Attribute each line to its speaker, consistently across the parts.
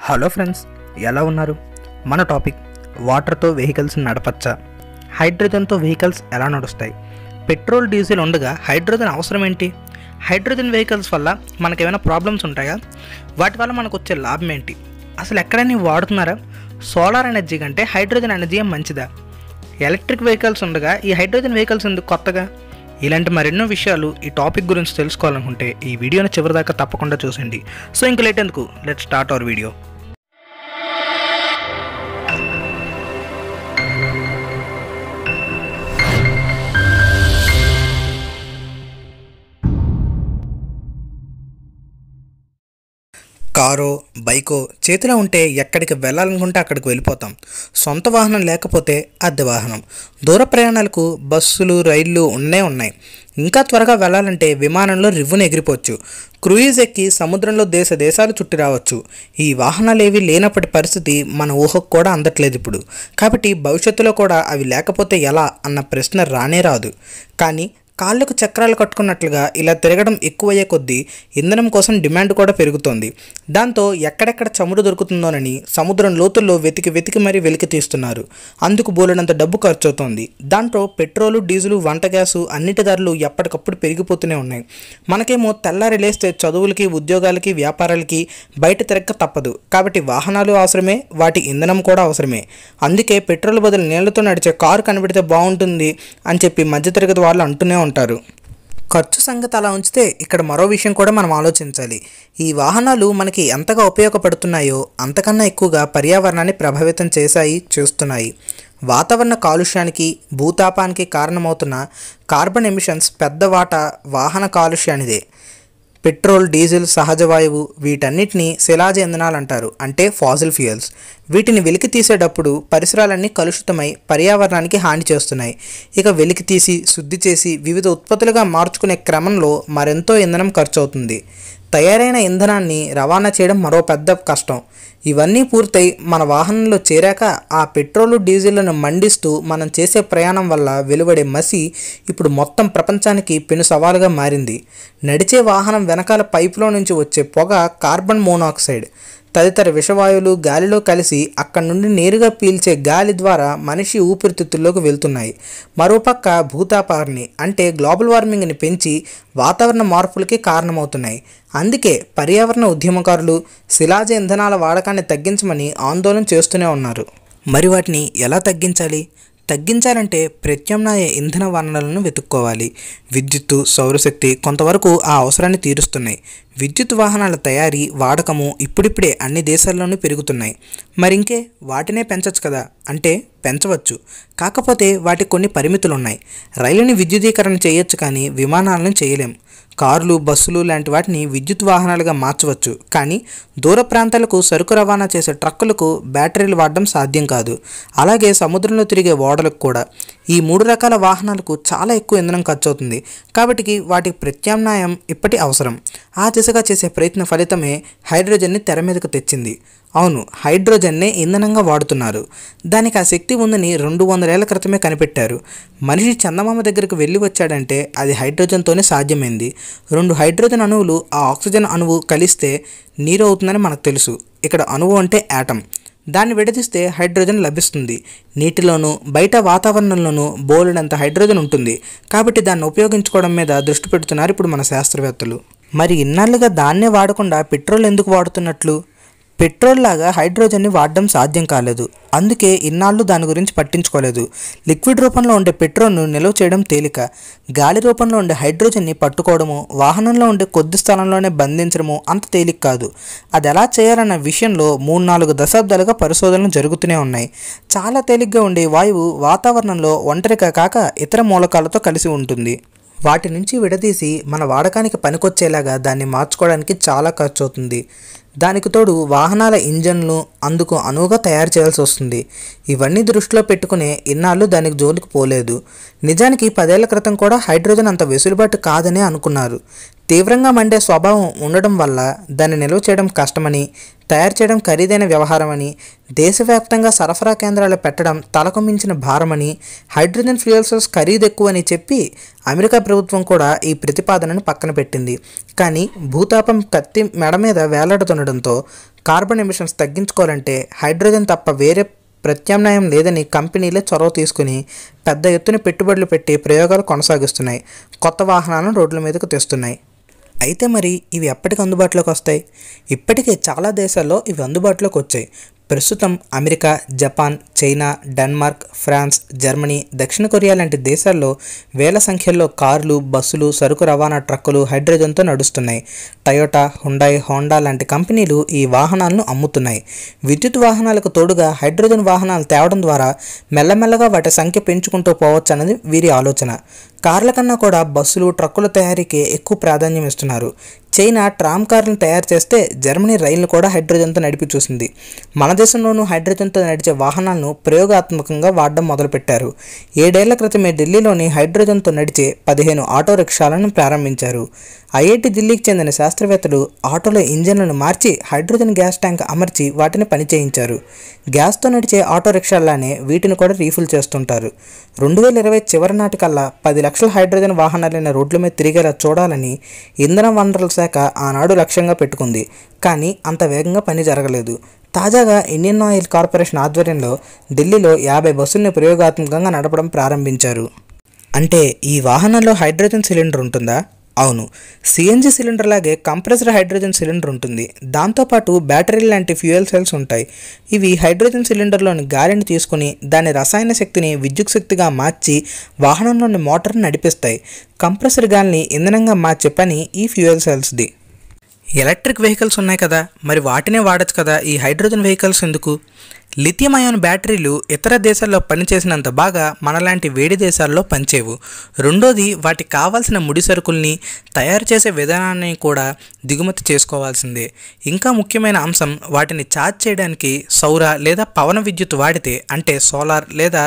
Speaker 1: Hello friends, ఎలా ఉన్నారు? మన టాపిక్ వాటర్తో వెహికల్స్ నడపచ్చా, హైడ్రోజన్తో వెహికల్స్ ఎలా నడుస్తాయి, పెట్రోల్ డీజిల్ ఉండగా హైడ్రోజన్ అవసరం ఏంటి, హైడ్రోజన్ వెహికల్స్ వల్ల మనకేమైనా ప్రాబ్లమ్స్ ఉంటాయా, వాటి వల్ల మనకు వచ్చే లాభం ఏంటి, అసలు ఎక్కడైనా వాడుతున్నారా, సోలార్ ఎనర్జీ కంటే హైడ్రోజన్ ఎనర్జీ మంచిదా, ఎలక్ట్రిక్ వెహికల్స్ ఉండగా ఈ హైడ్రోజన్ వెహికల్స్ ఎందుకు కొత్తగా, ఇలాంటి మరెన్నో విషయాలు ఈ టాపిక్ గురించి తెలుసుకోవాలనుకుంటే ఈ వీడియోని చివరిదాకా తప్పకుండా చూసండి. సో ఇంక లేట్ ఎందుకు, లెట్స్ స్టార్ట్ అవర్ వీడియో. కారో బైకో చేతిలో ఉంటే ఎక్కడికి వెళ్ళాలనుకుంటే అక్కడికి వెళ్ళిపోతాం. సొంత వాహనం లేకపోతే అద్దె వాహనం. దూర ప్రయాణాలకు బస్సులు రైళ్ళు ఉన్నాయి. ఇంకా త్వరగా వెళ్ళాలంటే విమానంలో రివ్వును ఎగిరిపోవచ్చు. క్రూయిజ్ ఎక్కి సముద్రంలో దేశాలు చుట్టి రావచ్చు. ఈ వాహనాలు ఏవి లేనప్పటి పరిస్థితి మన ఊహకు కూడా అందట్లేదు ఇప్పుడు. కాబట్టి భవిష్యత్తులో కూడా అవి లేకపోతే ఎలా అన్న ప్రశ్న రానే రాదు. కానీ కాళ్ళకు చక్రాలు కట్టుకున్నట్లుగా ఇలా తిరగడం ఎక్కువయ్యే కొద్దీ ఇంధనం కోసం డిమాండ్ కూడా పెరుగుతోంది. దాంతో ఎక్కడెక్కడ చమురు దొరుకుతుందోనని సముద్రం లోతుల్లో వెతికి మరీ వెలికి తీస్తున్నారు. అందుకు బోలెడంత డబ్బు ఖర్చు అవుతోంది. దాంట్లో పెట్రోలు డీజిలు వంట గ్యాసు అన్నిటి ధరలు ఎప్పటికప్పుడు పెరిగిపోతూనే ఉన్నాయి. మనకేమో తెల్లారి లేస్తే చదువులకి ఉద్యోగాలకి వ్యాపారాలకి బయట తిరగక తప్పదు. కాబట్టి వాహనాలు అవసరమే, వాటి ఇంధనం కూడా అవసరమే. అందుకే పెట్రోల్ బదులు నీళ్లతో నడిచే కారు కనిపెడితే బాగుంటుంది అని చెప్పి మధ్యతరగతి వాళ్ళు అంటూనే ఉంటారు. ఖర్చు సంగతి అలా ఉంచితే ఇక్కడ మరో విషయం కూడా మనం ఆలోచించాలి. ఈ వాహనాలు మనకి ఎంతగా ఉపయోగపడుతున్నాయో అంతకన్నా ఎక్కువగా పర్యావరణాన్ని ప్రభావితం చేస్తున్నాయి. వాతావరణ కాలుష్యానికి భూతాపానికి కారణమవుతున్న కార్బన్ ఎమిషన్స్ పెద్ద వాటా వాహన కాలుష్యానిదే. పెట్రోల్ డీజిల్ సహజ వాయువు వీటన్నిటిని శిలాజ ఇంధనాలు అంటారు, అంటే ఫాసిల్ ఫ్యూయల్స్. వీటిని వెలికి తీసేటప్పుడు పరిసరాలన్నీ కలుషితమై పర్యావరణానికి హాని చేస్తున్నాయి. ఇక వెలికి తీసి శుద్ధి చేసి వివిధ ఉత్పత్తులుగా మార్చుకునే క్రమంలో మరెంతో ఇంధనం ఖర్చు అవుతుంది. తయారైన ఇంధనాన్ని రవాణా చేయడం మరో పెద్ద కష్టం. ఇవన్నీ పూర్తయి మన వాహనంలో చేరాక ఆ పెట్రోలు డీజిళ్లను మండిస్తూ మనం చేసే ప్రయాణం వల్ల వెలువడే మసి ఇప్పుడు మొత్తం ప్రపంచానికి పెను సవాలుగా మారింది. నడిచే వాహనం వెనకాల పైపులో నుంచి వచ్చే పొగ కార్బన్ మోనాక్సైడ్ తదితర విషవాయువులు గాలిలో కలిసి అక్కడి నుండి నేరుగా పీల్చే గాలి ద్వారా మనిషి ఊపిరితిత్తుల్లోకి వెళ్తున్నాయి. మరోపక్క భూతాపాన్ని అంటే గ్లోబల్ వార్మింగ్ని పెంచి వాతావరణ మార్పులకి కారణమవుతున్నాయి. అందుకే పర్యావరణ ఉద్యమకారులు శిలాజ ఇంధనాల వాడకాన్ని తగ్గించమని ఆందోళన చేస్తూనే ఉన్నారు. మరి వాటిని ఎలా తగ్గించాలంటే ప్రత్యామ్నాయ ఇంధన వనరులను వెతుక్కోవాలి. విద్యుత్తు సౌరశక్తి కొంతవరకు ఆ అవసరాన్ని తీరుస్తున్నాయి. విద్యుత్ వాహనాల తయారీ వాడకము ఇప్పుడిప్పుడే అన్ని దేశాల్లోనూ పెరుగుతున్నాయి. మరింకే వాటినే పెంచవచ్చు కదా అంటే పెంచవచ్చు, కాకపోతే వాటికి కొన్ని పరిమితులు ఉన్నాయి. రైలుని విద్యుదీకరణ చేయొచ్చు కానీ విమానాలను చేయలేం. కార్లు బస్సులు లాంటి వాటిని విద్యుత్ వాహనాలుగా మార్చవచ్చు, కానీ దూర ప్రాంతాలకు సరుకు రవాణా చేసే ట్రక్కులకు బ్యాటరీలు వాడడం సాధ్యం కాదు. అలాగే సముద్రంలో తిరిగే ఓడలకు కూడా. ఈ 3 రకాల వాహనాలకు చాలా ఎక్కువ ఇంధనం ఖర్చు అవుతుంది. కాబట్టి వాటికి ప్రత్యామ్నాయం ఇప్పటి అవసరం. ఆ దిశగా చేసే ప్రయత్న ఫలితమే హైడ్రోజన్ని తెర మీదకు తెచ్చింది. అవును, హైడ్రోజన్నే ఇంధనంగా వాడుతున్నారు. దానికి ఆ శక్తి ఉందని 200 ఏళ్ల క్రితమే కనిపెట్టారు. మనిషి చందమామ దగ్గరకు వెళ్ళి వచ్చాడంటే అది హైడ్రోజన్తోనే సాధ్యమైంది. 2 హైడ్రోజన్ అణువులు ఆ ఆక్సిజన్ అణువు కలిస్తే నీరు అవుతుందని మనకు తెలుసు. ఇక్కడ అణువు అంటే యాటమ్. దాన్ని విడదీస్తే హైడ్రోజన్ లభిస్తుంది. నీటిలోనూ బయట వాతావరణంలోనూ బోలెడంత హైడ్రోజన్ ఉంటుంది. కాబట్టి దాన్ని ఉపయోగించుకోవడం మీద దృష్టి పెడుతున్నారు ఇప్పుడు మన శాస్త్రవేత్తలు. మరి ఇన్నాళ్ళుగా దాన్నే వాడకుండా పెట్రోల్ ఎందుకు వాడుతున్నట్లు? పెట్రోల్ లాగా హైడ్రోజన్ని వాడడం సాధ్యం కాలేదు. అందుకే ఇన్నాళ్ళు దాని గురించి పట్టించుకోలేదు. లిక్విడ్ రూపంలో ఉండే పెట్రోల్ను నిల్వ చేయడం తేలిక. గాలి రూపంలో ఉండే హైడ్రోజన్ని పట్టుకోవడము, వాహనంలో ఉండే కొద్ది స్థలంలోనే బంధించడము అంత తేలిక కాదు. అది ఎలా చేయాలన్న విషయంలో 3-4 దశాబ్దాలుగా పరిశోధనలు జరుగుతూనే ఉన్నాయి. చాలా తేలిగ్గా ఉండే వాయువు వాతావరణంలో ఒంటరిగా కాక ఇతర మూలకాలతో కలిసి ఉంటుంది. వాటి నుంచి విడదీసి మన వాడకానికి పనికొచ్చేలాగా దాన్ని మార్చుకోవడానికి చాలా ఖర్చు అవుతుంది. దానికి తోడు వాహనాల ఇంజన్లు అందుకు అనువుగా తయారు చేయాల్సి వస్తుంది. ఇవన్నీ దృష్టిలో పెట్టుకునే ఇన్నాళ్ళు దానికి జోలికి పోలేదు. నిజానికి 10 ఏళ్ల క్రితం కూడా హైడ్రోజన్ అంత వెసులుబాటు కాదనే అనుకున్నారు. తీవ్రంగా మండే స్వభావం ఉండడం వల్ల దాన్ని నిల్వ చేయడం కష్టమని, తయారు చేయడం ఖరీదైన వ్యవహారమని, దేశవ్యాప్తంగా సరఫరా కేంద్రాలు పెట్టడం తలకు మించిన భారమని, హైడ్రోజన్ ఫ్యూయల్ సెల్స్ ఖరీదు ఎక్కువని చెప్పి అమెరికా ప్రభుత్వం కూడా ఈ ప్రతిపాదనను పక్కన పెట్టింది. కానీ భూతాపం కత్తి మెడ మీద వేలాడుతుండడంతో కార్బన్ ఎమిషన్స్ తగ్గించుకోవాలంటే హైడ్రోజన్ తప్ప వేరే ప్రత్యామ్నాయం లేదని కంపెనీలే చొరవ తీసుకుని పెద్ద ఎత్తున పెట్టుబడులు పెట్టి ప్రయోగాలు కొనసాగిస్తున్నాయి. కొత్త వాహనాలను రోడ్ల మీదకు తెస్తున్నాయి. అయితే మరి ఇవి ఎప్పటికి అందుబాటులోకి వస్తాయి? ఇప్పటికే చాలా దేశాల్లో ఇవి అందుబాటులోకి వచ్చాయి. ప్రస్తుతం America, Japan, China, Denmark, France, Germany, దక్షిణ కొరియా లాంటి దేశాల్లో వేల సంఖ్యలో కార్లు, బస్సులు, సరుకు రవాణా ట్రక్కులు హైడ్రోజన్తో నడుస్తున్నాయి. టయోటా, హుండాయ్, హోండా లాంటి కంపెనీలు ఈ వాహనాలను అమ్ముతున్నాయి. విద్యుత్ వాహనాలకు తోడుగా హైడ్రోజన్ వాహనాలు తేవడం ద్వారా మెల్లమెల్లగా వాటి సంఖ్య పెంచుకుంటూ పోవచ్చు అన్నది వీరి ఆలోచన. కార్ల కన్నా కూడా బస్సులు, ట్రక్కుల తయారీకే ఎక్కువ ప్రాధాన్యం ఇస్తున్నారు. చైనా ట్రామ్ కార్లను తయారు చేస్తే జర్మనీ రైళ్లను కూడా హైడ్రోజన్తో నడిపి చూసింది. మన దేశంలోనూ హైడ్రోజన్తో నడిచే వాహనాలను ప్రయోగాత్మకంగా వాడడం మొదలుపెట్టారు. 7 ఏళ్ల క్రితమే ఢిల్లీలోని హైడ్రోజన్తో నడిచే 15 ఆటో రిక్షాలను ప్రారంభించారు. ఐఐటి ఢిల్లీకి చెందిన శాస్త్రవేత్తలు ఆటోలో ఇంజన్లను మార్చి హైడ్రోజన్ గ్యాస్ ట్యాంక్ అమర్చి వాటిని పనిచేయించారు. గ్యాస్తో నడిచే ఆటో రిక్షాల్లానే వీటిని కూడా రీఫిల్ చేస్తుంటారు. 2020 చివరి నాటికల్లా 10 లక్షల హైడ్రోజన్ వాహనాలైన రోడ్ల మీద తిరిగేలా చూడాలని ఇంధన వనరుల శాఖ ఆనాడు లక్ష్యంగా పెట్టుకుంది. కానీ అంత వేగంగా పని జరగలేదు. తాజాగా ఇండియన్ ఆయిల్ కార్పొరేషన్ ఆధ్వర్యంలో ఢిల్లీలో 50 బస్సుల్ని ప్రయోగాత్మకంగా నడపడం ప్రారంభించారు. అంటే ఈ వాహనంలో హైడ్రోజన్ సిలిండర్ ఉంటుందా? అవును, సిఎన్జి సిలిండర్ లాగే కంప్రెస్డ్ హైడ్రోజన్ సిలిండర్ ఉంటుంది. దాంతోపాటు బ్యాటరీ లాంటి ఫ్యూయల్ సెల్స్ ఉంటాయి. ఇవి హైడ్రోజన్ సిలిండర్లోని గాలిని తీసుకుని దాని రసాయన శక్తిని విద్యుత్ శక్తిగా మార్చి వాహనంలోని మోటార్ని నడిపిస్తాయి. కంప్రెస్డ్ గాలిని ఇంధనంగా మార్చే పని ఈ ఫ్యూయల్ సెల్స్ది. ఎలక్ట్రిక్ వెహికల్స్ ఉన్నాయి కదా, మరి వాటినే వాడచ్చు కదా ఈ హైడ్రోజన్ వెహికల్స్ ఎందుకు? లిథియం అయాన్ బ్యాటరీలు ఇతర దేశాల్లో పనిచేసినంత బాగా మనలాంటి వేడి దేశాల్లో పనిచేయవు. రెండోది, వాటికి కావాల్సిన ముడి సరుకుల్ని తయారు చేసే విధానాన్ని కూడా దిగుమతి చేసుకోవాల్సిందే. ఇంకా ముఖ్యమైన అంశం, వాటిని ఛార్జ్ చేయడానికి సౌర లేదా పవన విద్యుత్ వాడితే, అంటే సోలార్ లేదా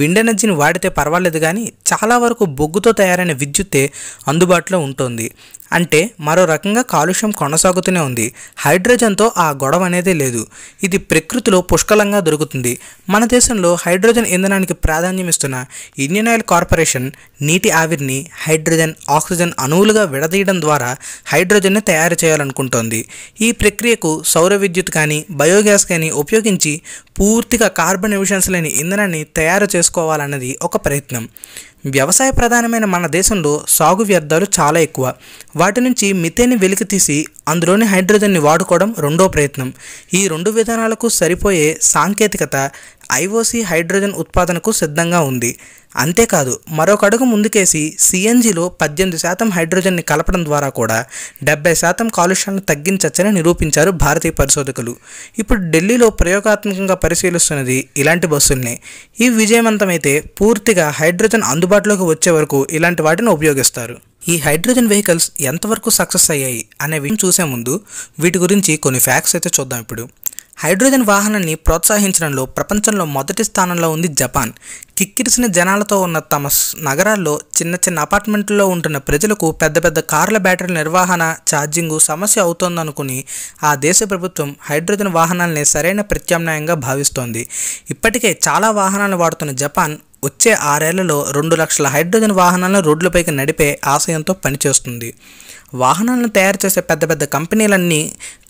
Speaker 1: విండ్ ఎనర్జీని వాడితే పర్వాలేదు, కానీ చాలా వరకు బొగ్గుతో తయారైన విద్యుత్తే అందుబాటులో ఉంటుంది. అంటే మరో రకంగా కాలుష్యం కొనసాగుతూనే ఉంది. హైడ్రోజన్తో ఆ గొడవ అనేదే లేదు. ఇది ప్రకృతిలో పుష్కలంగా దొరుకుతుంది. మన దేశంలో హైడ్రోజన్ ఇంధనానికి ప్రాధాన్యం ఇస్తున్న ఇండియన్ ఆయిల్ కార్పొరేషన్ నీటి ఆవిరిని హైడ్రోజన్, ఆక్సిజన్ అణువులుగా విడదీయడం ద్వారా హైడ్రోజన్ని తయారు చేయాలనుకుంటోంది. ఈ ప్రక్రియకు సౌర విద్యుత్ కానీ బయోగ్యాస్ కానీ ఉపయోగించి పూర్తిగా కార్బన్ ఎమిషన్స్ లేని ఇంధనాన్ని తయారు చేసుకోవాలన్నది ఒక ప్రయత్నం. వ్యవసాయ ప్రధానమైన మన దేశంలో సాగు వ్యర్థాలు చాలా ఎక్కువ. వాటి నుంచి మిథేన్ని వెలికి తీసి అందులోని హైడ్రోజన్ని వాడుకోవడం రెండో ప్రయత్నం. ఈ రెండు విధానాలకు సరిపోయే సాంకేతికత ఐఓసి హైడ్రోజన్ ఉత్పాదనకు సిద్ధంగా ఉంది. అంతేకాదు, మరొక అడుగు ముందుకేసి సిఎన్జిలో 18% హైడ్రోజన్ని కలపడం ద్వారా కూడా 70% కాలుష్యాలను తగ్గించవచ్చని నిరూపించారు భారతీయ పరిశోధకులు. ఇప్పుడు ఢిల్లీలో ప్రయోగాత్మకంగా పరిశీలిస్తున్నది ఇలాంటి బస్సుల్ని. ఈ విజయవంతమైతే పూర్తిగా హైడ్రోజన్ అందుబాటులోకి వచ్చే వరకు ఇలాంటి వాటిని ఉపయోగిస్తారు. ఈ హైడ్రోజన్ వెహికల్స్ ఎంతవరకు సక్సెస్ అయ్యాయి అనే విషయం చూసే ముందు వీటి గురించి కొన్ని ఫ్యాక్ట్స్ అయితే చూద్దాం. ఇప్పుడు హైడ్రోజన్ వాహనాన్ని ప్రోత్సహించడంలో ప్రపంచంలో మొదటి స్థానంలో ఉంది జపాన్. కిక్కిరిసిన జనాలతో ఉన్న తమ నగరాల్లో చిన్న చిన్న అపార్ట్మెంట్లలో ఉంటున్న ప్రజలకు పెద్ద పెద్ద కార్ల బ్యాటరీల నిర్వహణ, ఛార్జింగు సమస్య అవుతోందనుకుని ఆ దేశ ప్రభుత్వం హైడ్రోజన్ వాహనాలనే సరైన ప్రత్యామ్నాయంగా భావిస్తోంది. ఇప్పటికే చాలా వాహనాలను వాడుతున్న జపాన్ వచ్చే 6 ఏళ్లలో 2 లక్షల హైడ్రోజన్ వాహనాలను రోడ్లపైకి నడిపే ఆశయంతో పనిచేస్తుంది. వాహనాలను తయారు చేసే పెద్ద పెద్ద కంపెనీలన్నీ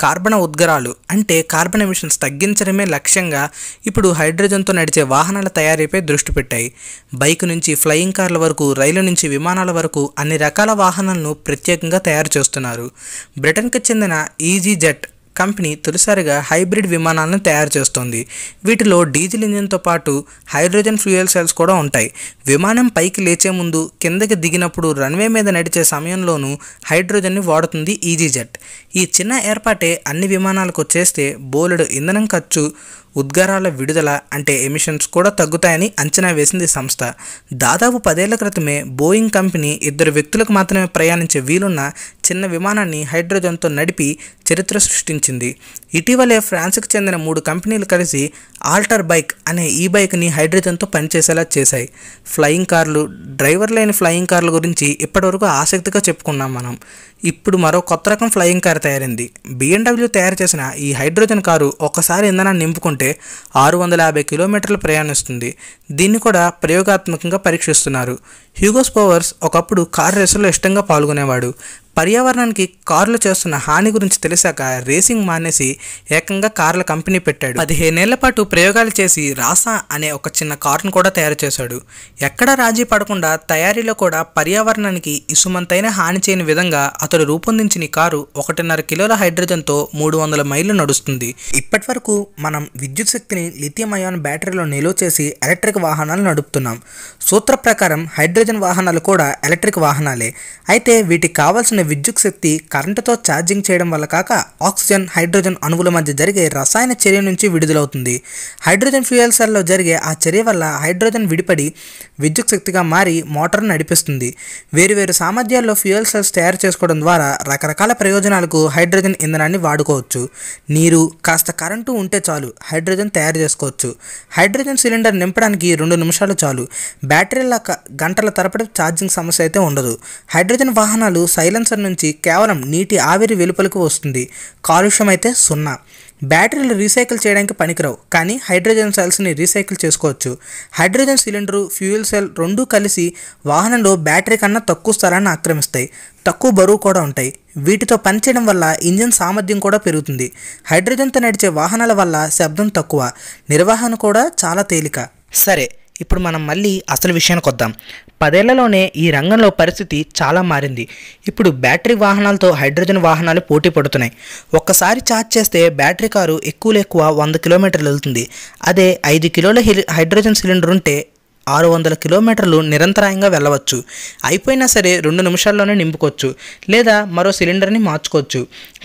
Speaker 1: కార్బన్ ఉద్గారాలు అంటే కార్బన్ ఎమిషన్స్ తగ్గించడమే లక్ష్యంగా ఇప్పుడు హైడ్రోజన్తో నడిచే వాహనాల తయారీపై దృష్టి పెట్టాయి. బైక్ నుంచి ఫ్లయింగ్ కార్ల వరకు, రైలు నుంచి విమానాల వరకు అన్ని రకాల వాహనాలను ప్రత్యేకంగా తయారు చేస్తున్నారు. బ్రిటన్కి చెందిన ఈజీ జెట్ కంపెనీ తొలిసారిగా హైబ్రిడ్ విమానాలను తయారు చేస్తోంది. వీటిలో డీజిల్ ఇంజిన్తో పాటు హైడ్రోజన్ ఫ్యూయల్ సెల్స్ కూడా ఉంటాయి. విమానం పైకి లేచే ముందు, కిందకి దిగినప్పుడు, రన్వే మీద నడిచే సమయంలోనూ హైడ్రోజన్ని వాడుతుంది ఈజీ జెట్. ఈ చిన్న ఏర్పాటే అన్ని విమానాలకు చేస్తే బోలెడు ఇంధనం ఖర్చు ఉద్గారాల విడుదల అంటే ఎమిషన్స్ కూడా తగ్గుతాయని అంచనా వేసింది ఈ సంస్థ. దాదాపు 10 ఏళ్ల క్రితమే బోయింగ్ కంపెనీ 2 వ్యక్తులకు మాత్రమే ప్రయాణించే వీలున్న చిన్న విమానాన్ని హైడ్రోజన్తో నడిపి చరిత్ర సృష్టించింది. ఇటీవలే ఫ్రాన్స్కి చెందిన 3 కంపెనీలు కలిసి ఆల్టర్ బైక్ అనే ఈ బైక్ని హైడ్రోజన్తో పనిచేసేలా చేశాయి. ఫ్లయింగ్ కార్లు, డ్రైవర్ లేని ఫ్లయింగ్ కార్ల గురించి ఇప్పటివరకు ఆసక్తిగా చెప్పుకున్నాం మనం. ఇప్పుడు మరో కొత్త రకం ఫ్లయింగ్ కార్ తయారైంది. BMW తయారు చేసిన ఈ హైడ్రోజన్ కారు ఒక్కసారి ఇంధనాన్ని నింపుకుంటే 650 కిలోమీటర్లు ప్రయాణిస్తుంది. దీన్ని కూడా ప్రయోగాత్మకంగా పరీక్షిస్తున్నారు. హ్యూగో స్పోవర్స్ ఒకప్పుడు కార్ రేసుల్లో ఇష్టంగా పాల్గొనేవాడు. పర్యావరణానికి కార్లు చేస్తున్న హాని గురించి తెలిసాక రేసింగ్ మానేసి ఏకంగా కార్ల కంపెనీ పెట్టాడు. 15 ఏళ్ల పాటు ప్రయోగాలు చేసి రాసా అనే ఒక చిన్న కారును కూడా తయారు చేశాడు. ఎక్కడా రాజీ పడకుండా తయారీలో కూడా పర్యావరణానికి ఇసుమంతైన హాని చేయని విధంగా అతడు రూపొందించిన ఈ కారు 1.5 కిలోల హైడ్రోజన్తో 300 మైళ్ళు నడుస్తుంది. ఇప్పటి వరకు మనం విద్యుత్ శక్తిని లిథియం అయాన్ బ్యాటరీలో నిల్వ చేసి ఎలక్ట్రిక్ వాహనాలు నడుపుతున్నాం. సూత్ర ప్రకారం హైడ్రోజన్ వాహనాలు కూడా ఎలక్ట్రిక్ వాహనాలే. అయితే వీటికి కావాల్సిన విద్యుత్ శక్తి కరెంటుతో ఛార్జింగ్ చేయడం వల్ల కాక ఆక్సిజన్, హైడ్రోజన్ అణువుల మధ్య జరిగే రసాయన చర్య నుంచి విడుదలవుతుంది. హైడ్రోజన్ ఫ్యూయల్ సెల్లో జరిగే ఆ చర్య వల్ల హైడ్రోజన్ విడిపడి విద్యుత్ శక్తిగా మారి మోటార్ను నడిపిస్తుంది. వేరువేరు సామర్థ్యాల్లో ఫ్యూయల్ సెల్స్ తయారు చేసుకోవడం ద్వారా రకరకాల ప్రయోజనాలకు హైడ్రోజన్ ఇంధనాన్ని వాడుకోవచ్చు. నీరు, కాస్త కరెంటు ఉంటే చాలు హైడ్రోజన్ తయారు చేసుకోవచ్చు. హైడ్రోజన్ సిలిండర్ నింపడానికి 2 నిమిషాలు చాలు. బ్యాటరీల గంటల తరబడి ఛార్జింగ్ సమస్య అయితే ఉండదు. హైడ్రోజన్ వాహనాలు సైలెన్సర్ నుంచి కేవలం నీటి ఆవిరి వెలుపలకు వస్తుంది. కాలుష్యం అయితే 0. బ్యాటరీలు రీసైకిల్ చేయడానికి పనికిరావు, కానీ హైడ్రోజన్ సెల్స్ని రీసైకిల్ చేసుకోవచ్చు. హైడ్రోజన్ సిలిండరు, ఫ్యూయల్ సెల్ రెండూ కలిసి వాహనంలో బ్యాటరీ కన్నా తక్కువ స్థలాన్ని ఆక్రమిస్తాయి. తక్కువ బరువు కూడా ఉంటాయి. వీటితో పనిచేయడం వల్ల ఇంజిన్ సామర్థ్యం కూడా పెరుగుతుంది. హైడ్రోజన్తో నడిచే వాహనాల వల్ల శబ్దం తక్కువ, నిర్వహణ కూడా చాలా తేలిక. సరే, ఇప్పుడు మనం మళ్ళీ అసలు విషయానికి వద్దాం. 10 ఏళ్లలోనే ఈ రంగంలో పరిస్థితి చాలా మారింది. ఇప్పుడు బ్యాటరీ వాహనాలతో హైడ్రోజన్ వాహనాలు పోటీ పడుతున్నాయి. ఒక్కసారి ఛార్జ్ చేస్తే బ్యాటరీ కారు ఎక్కువ 100 కిలోమీటర్లు వెళ్తుంది. అదే 5 కిలోల హైడ్రోజన్ సిలిండర్ ఉంటే 600 కిలోమీటర్లు నిరంతరాయంగా వెళ్ళవచ్చు. అయిపోయినా సరే 2 నిమిషాల్లోనే నింపుకోవచ్చు, లేదా మరో సిలిండర్ని మార్చుకోవచ్చు.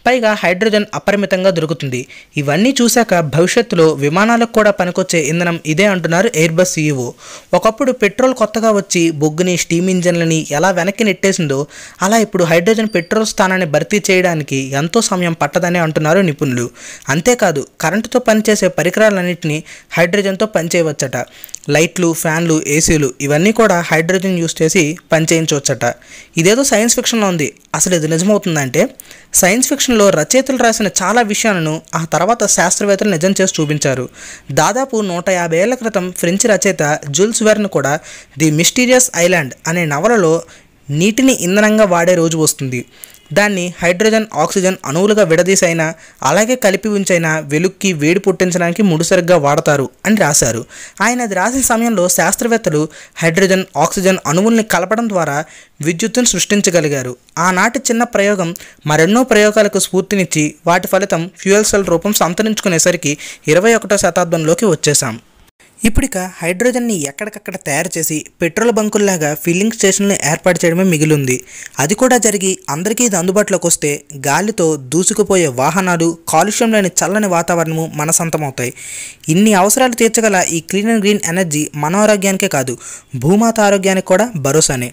Speaker 1: పైగా హైడ్రోజన్ అపరిమితంగా దొరుకుతుంది. ఇవన్నీ చూశాక భవిష్యత్తులో విమానాలకు కూడా పనికొచ్చే ఇంధనం ఇదే అంటున్నారు ఎయిర్బస్ CEO. ఒకప్పుడు పెట్రోల్ కొత్తగా వచ్చి బొగ్గుని, స్టీమ్ ఇంజన్లని ఎలా వెనక్కి నెట్టేసిందో అలా ఇప్పుడు హైడ్రోజన్ పెట్రోల్ స్థానాన్ని భర్తీ చేయడానికి ఎంతో సమయం పట్టదని అంటున్నారు నిపుణులు. అంతేకాదు కరెంటుతో పనిచేసే పరికరాలన్నింటినీ హైడ్రోజన్తో పనిచేయవచ్చట. లైట్లు, ఫ్యాన్లు, ఏసీలు ఇవన్నీ కూడా హైడ్రోజన్ యూస్ చేసి పనిచేయించవచ్చట. ఇదేదో సైన్స్ ఫిక్షన్లో ఉంది. అసలు ఇది నిజమవుతుందంటే సైన్స్ ఫిక్షన్లో రచయితలు రాసిన చాలా విషయాలను ఆ తర్వాత శాస్త్రవేత్తలు నిజం చేసి చూపించారు. దాదాపు 150 ఏళ్ల క్రితం ఫ్రెంచ్ రచయిత జూల్స్ వెర్న్ కూడా ది మిస్టీరియస్ ఐలాండ్ అనే నవలలో నీటిని ఇంధనంగా వాడే రోజు వస్తుంది, దాన్ని హైడ్రోజన్, ఆక్సిజన్ అణువులుగా విడదీసైనా అలాగే కలిపి ఉంచైనా వెలుక్కి వేడి పుట్టించడానికి ముడిసరిగ్గా వాడతారు అని రాశారు. ఆయన అది రాసిన సమయంలో శాస్త్రవేత్తలు హైడ్రోజన్, ఆక్సిజన్ అణువుల్ని కలపడం ద్వారా విద్యుత్తును సృష్టించగలిగారు. ఆనాటి చిన్న ప్రయోగం మరెన్నో ప్రయోగాలకు స్ఫూర్తినిచ్చి వాటి ఫలితం ఫ్యూయల్ సెల్ రూపం సంతరించుకునేసరికి 21వ శతాబ్దంలోకి వచ్చేసాం. ఇప్పుడిక హైడ్రోజన్ని ఎక్కడికక్కడ తయారు చేసి పెట్రోల్ బంకుల్లాగా ఫిల్లింగ్ స్టేషన్లు ఏర్పాటు చేయడమే మిగిలింది. అది కూడా జరిగి అందరికీ ఇది అందుబాటులోకి వస్తే గాలితో దూసుకుపోయే వాహనాలు, కాలుష్యం లేని చల్లని వాతావరణము మన సొంతమవుతాయి. ఇన్ని అవసరాలు తీర్చగల ఈ క్లీన్ అండ్ గ్రీన్ ఎనర్జీ మన ఆరోగ్యానికే కాదు, భూమాత ఆరోగ్యానికి కూడా భరోసానే.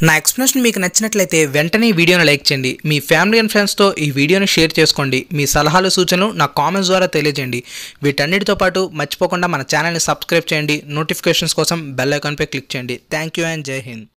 Speaker 1: నా ఎక్స్ప్లెనేషన్ మీకు నచ్చినట్లయితే వెంటనే ఈ వీడియోని లైక్ చేయండి. మీ ఫ్యామిలీ అండ్ ఫ్రెండ్స్తో ఈ వీడియోని షేర్ చేసుకోండి. మీ సలహాలు, సూచనలు నా కామెంట్స్ ద్వారా తెలియజేయండి. వీటన్నిటితో పాటు మర్చిపోకుండా మన ఛానల్ని సబ్స్క్రైబ్ చేయండి. నోటిఫికేషన్స్ కోసం బెల్ ఐకాన్పై క్లిక్ చేయండి. థ్యాంక్ యూ అండ్ జై హింద్.